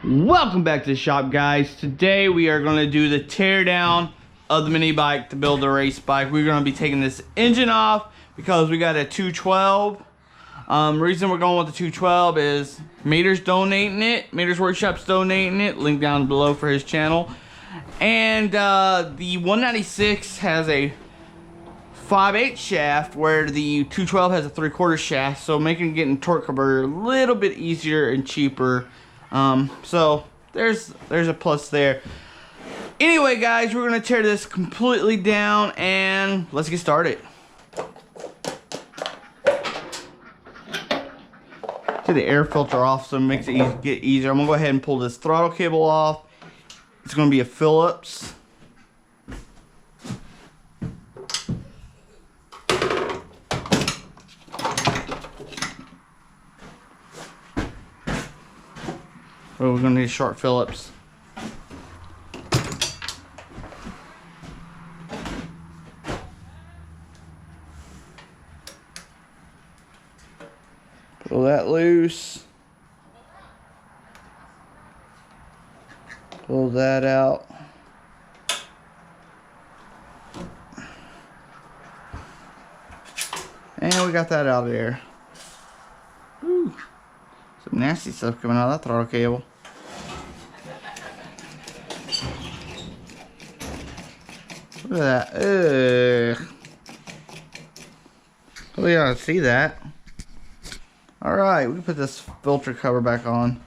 Welcome back to the shop, guys. Today we are going to do the teardown of the mini bike to build the race bike. We're going to be taking this engine off because we got a 212. Reason we're going with the 212 is Mater's donating it. Mater's Workshop's donating it. Link down below for his channel. And the 196 has a 5/8 shaft, where the 212 has a 3/4 shaft, so making getting torque converter a little bit easier and cheaper. So there's a plus there. Anyway, guys, we're gonna tear this completely down and let's get started. Take the air filter off so it makes it get easier. I'm gonna go ahead and pull this throttle cable off. It's gonna be a Phillips. Oh, we're gonna need a short Phillips. Pull that loose. Pull that out. And we got that out of there. Whew. Some nasty stuff coming out of that throttle cable. Look at that. Ugh. Oh, yeah, I see that. Alright, we can put this filter cover back on.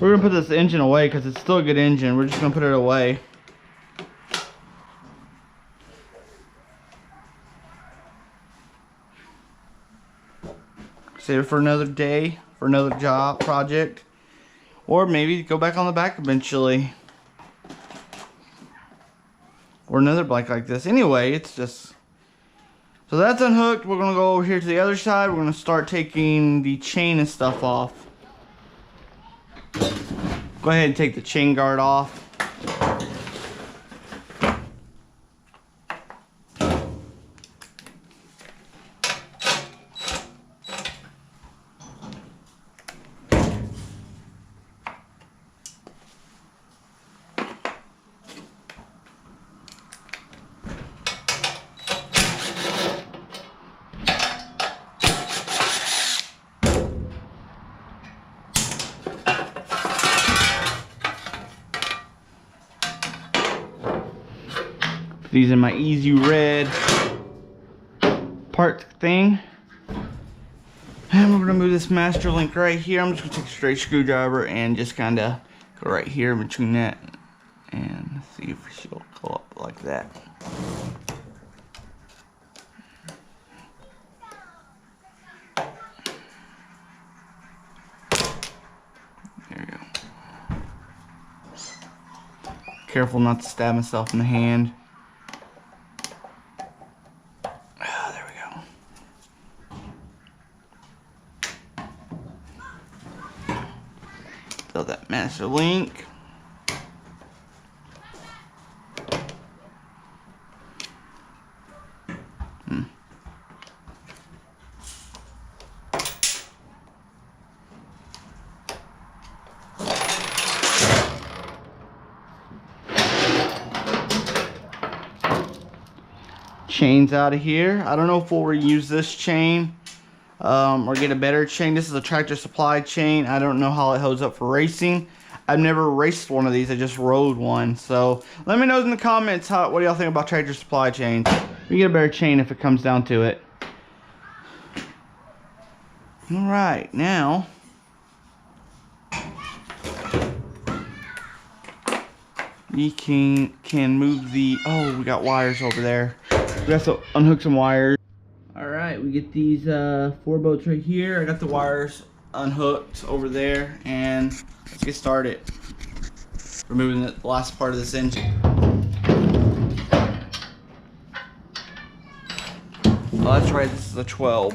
We're going to put this engine away because it's still a good engine. We're just going to put it away. Save it for another day, for another job, project. Or maybe go back on the back eventually. Or another bike like this. Anyway, it's just... So that's unhooked. We're going to go over here to the other side. We're going to start taking the chain and stuff off. Go ahead and take the chain guard off. These in my easy red part thing. And we're gonna move this master link right here. I'm just gonna take a straight screwdriver and just kinda go right here between that and see if she'll go up like that. There we go. Careful not to stab myself in the hand. Fill that master link. Chains out of here. I don't know if we'll reuse this chain or get a better chain. This is a Tractor Supply chain. I don't know how it holds up for racing. I've never raced one of these. I just rode one. So let me know in the comments what do y'all think about Tractor Supply chains. We get a better chain if it comes down to it. All right, now we can move the. Oh, we got wires over there. We have to unhook some wires. Alright, we get these 4 bolts right here. I got the wires unhooked over there, and let's get started. Removing the last part of this engine. Oh, that's right, this is a 12.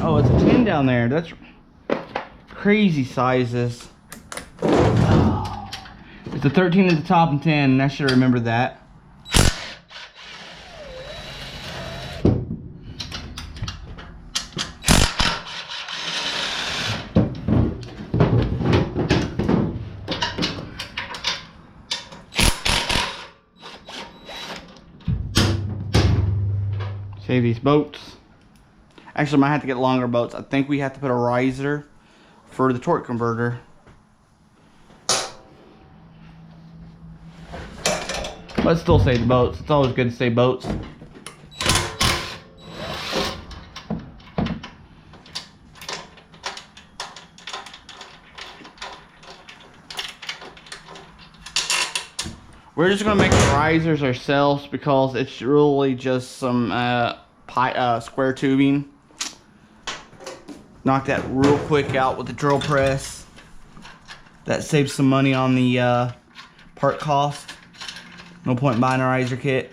Oh, it's a 10 down there. That's crazy sizes. It's a 13 at the top and 10, and I should remember that. Save these bolts. Actually, I might have to get longer bolts. I think we have to put a riser for the torque converter. But still save the bolts. It's always good to save bolts. We're just gonna make the risers ourselves because it's really just some square tubing. Knock that real quick out with the drill press. That saves some money on the part cost. No point in buying a riser kit.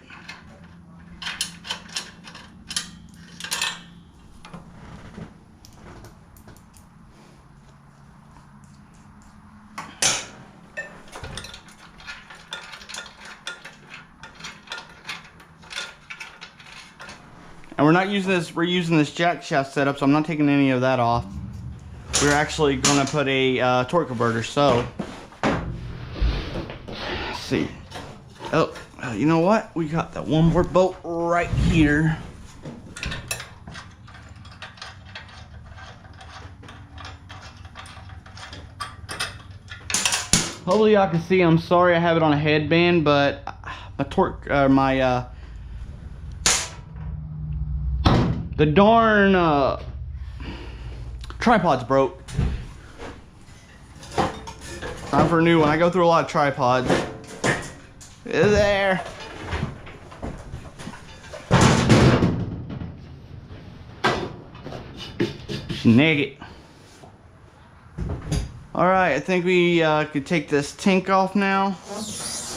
And we're not using this, we're using this jack shaft setup, so I'm not taking any of that off. We're actually gonna put a torque converter, so. Let's see. Oh, you know what? We got that one more bolt right here. Hopefully y'all can see. I'm sorry I have it on a headband, but my torque, the darn tripod's broke. Time for a new one. I go through a lot of tripods. There. Snag it. Alright, I think we could take this tank off now.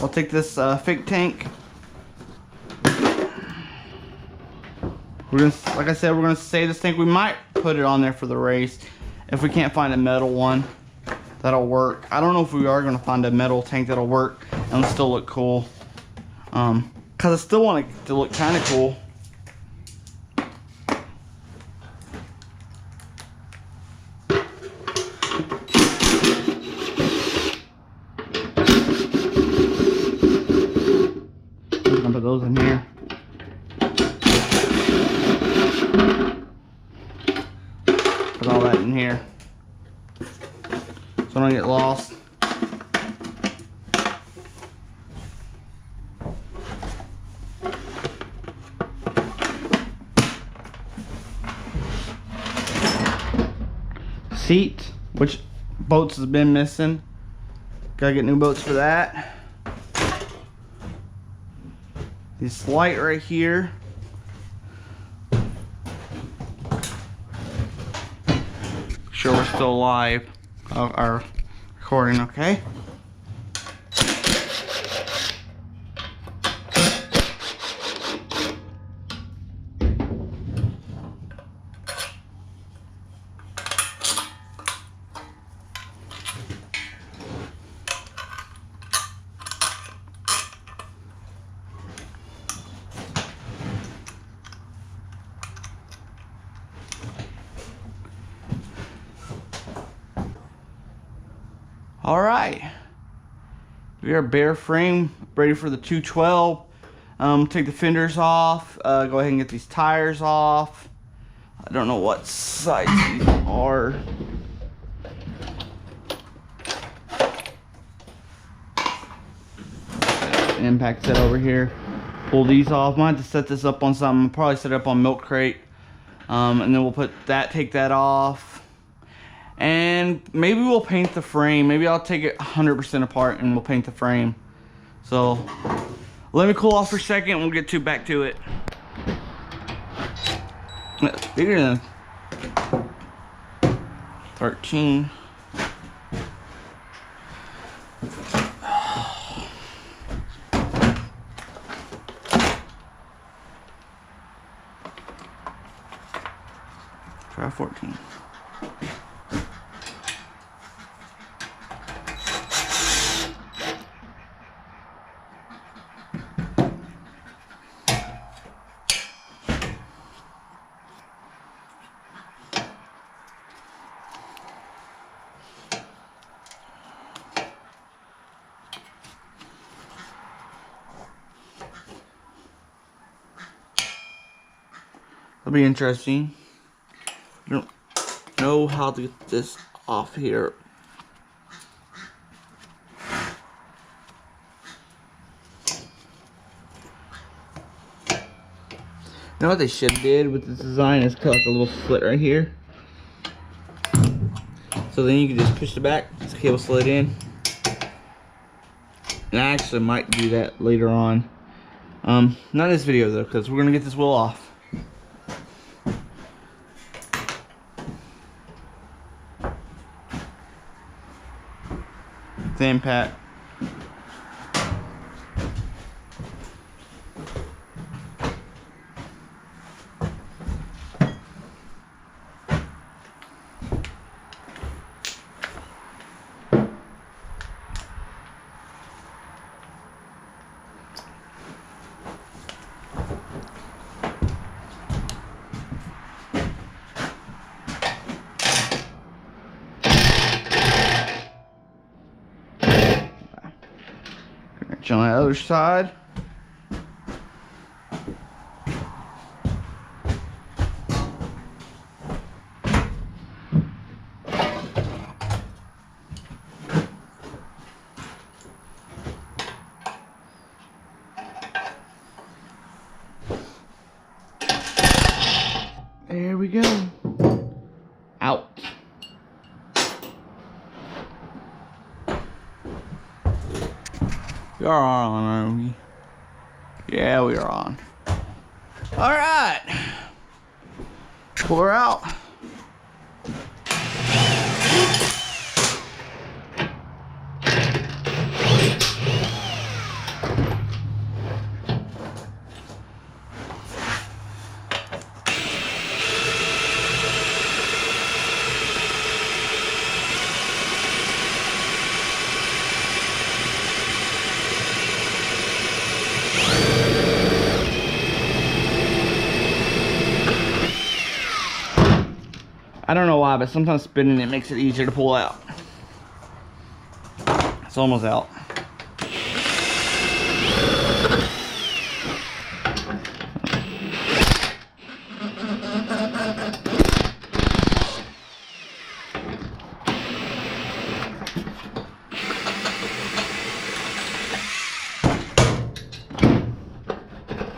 I'll take this fake tank. We're gonna, like I said, we're gonna save this tank. We might put it on there for the race if we can't find a metal one that'll work. I don't know if we are gonna find a metal tank that'll work and still look cool. Cause I still want it to look kind of cool. I'm gonna put those in here. Put all that in here so I don't get lost. Seat, which bolts has been missing. Gotta get new bolts for that. This light right here. Sure we're still live. Our recording, okay? All right, we are bare frame, ready for the 212. Take the fenders off, go ahead and get these tires off. I don't know what size these are. Impact set over here. Pull these off. Might have to set this up on something. Probably set it up on milk crate. And then we'll put that, take that off. And maybe we'll paint the frame. Maybe I'll take it 100% apart and we'll paint the frame. So let me cool off for a second and we'll get back to it. That's bigger than 13. Try 14. It'll be interesting. I don't know how to get this off here. You know what they should have did with this design is cut like a little slit right here. So then you can just push it back, this cable slid in. And I actually might do that later on. Not in this video though, because we're gonna get this wheel off. Thin pat. On the other side. There we go. Out. We are on, aren't we? Yeah, we are on. All right. Pull her out. I don't know why, but sometimes spinning it makes it easier to pull out. It's almost out.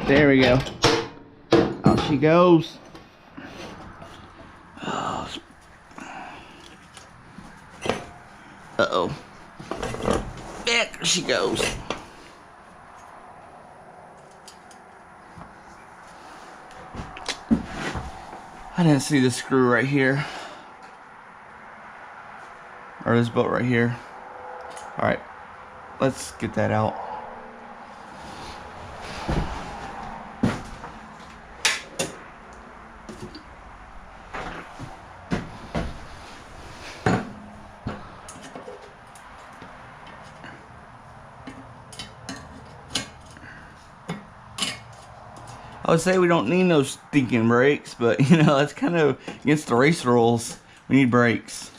There we go. Out she goes. Uh-oh. Back she goes. I didn't see the screw right here. Or this bolt right here. Alright. Let's get that out. I would say we don't need no stinking brakes, but you know, that's kind of against the race rules. We need brakes.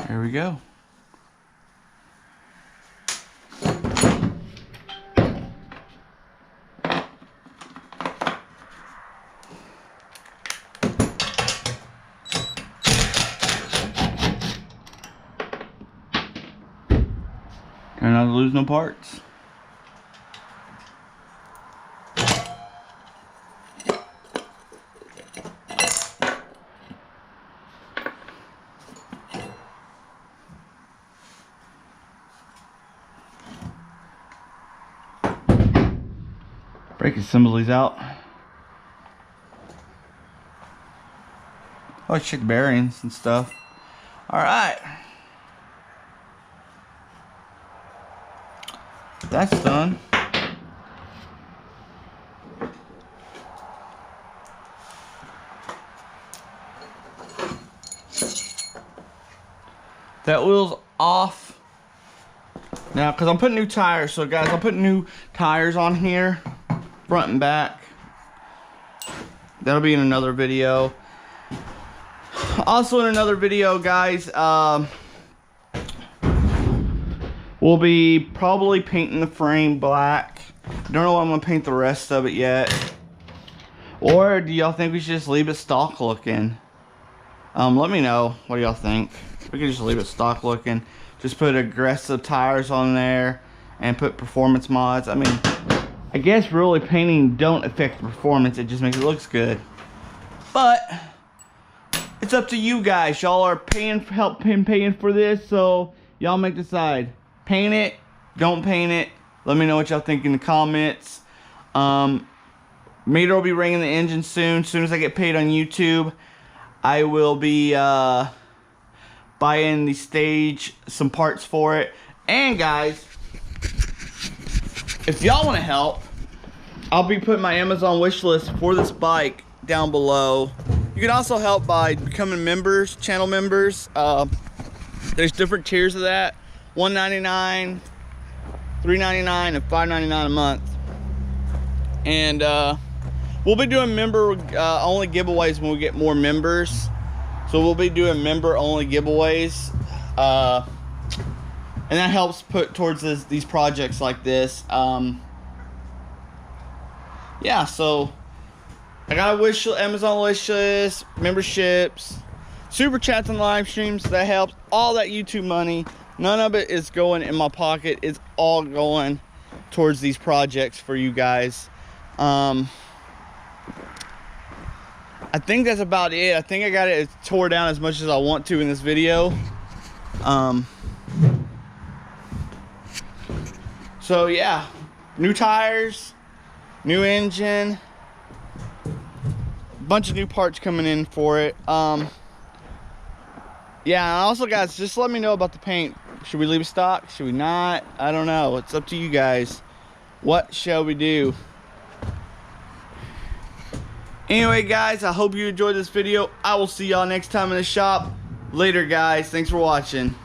There we go. Try not to lose no parts. Brake assemblies out. Oh, check bearings and stuff. Alright. That's done. That wheel's off. Now, because I'm putting new tires. So, guys, I'm putting new tires on here. Front and back. That'll be in another video. Also in another video, guys, we'll be probably painting the frame black. Don't know what I'm going to paint the rest of it yet. Or do y'all think we should just leave it stock looking? Let me know what y'all think. We could just leave it stock looking. Just put aggressive tires on there and put performance mods. I mean, I guess really painting don't affect the performance. It just makes it look good. But it's up to you guys. Y'all are paying for this, so y'all make decide. Paint it, don't paint it. Let me know what y'all think in the comments. Meter will be ringing the engine soon. As soon as I get paid on YouTube, I will be buying the stage, some parts for it. And guys, if y'all want to help, I'll be putting my Amazon wish list for this bike down below. You can also help by becoming members, channel members. There's different tiers of that. $1.99, $3.99, and $5.99 a month. And we'll be doing member only giveaways when we get more members. So we'll be doing member only giveaways. And that helps put towards these projects like this. Yeah, so I got a Amazon wish list, memberships, super chats and live streams. That helps. All that YouTube money, none of it is going in my pocket. It's all going towards these projects for you guys. I think that's about it. I think I got it tore down as much as I want to in this video. So yeah, new tires, new engine, bunch of new parts coming in for it. Yeah, and also guys, just let me know about the paint. Should we leave it stock? Should we not? I don't know. It's up to you guys. What shall we do? Anyway guys, I hope you enjoyed this video. I will see y'all next time in the shop. Later guys. Thanks for watching.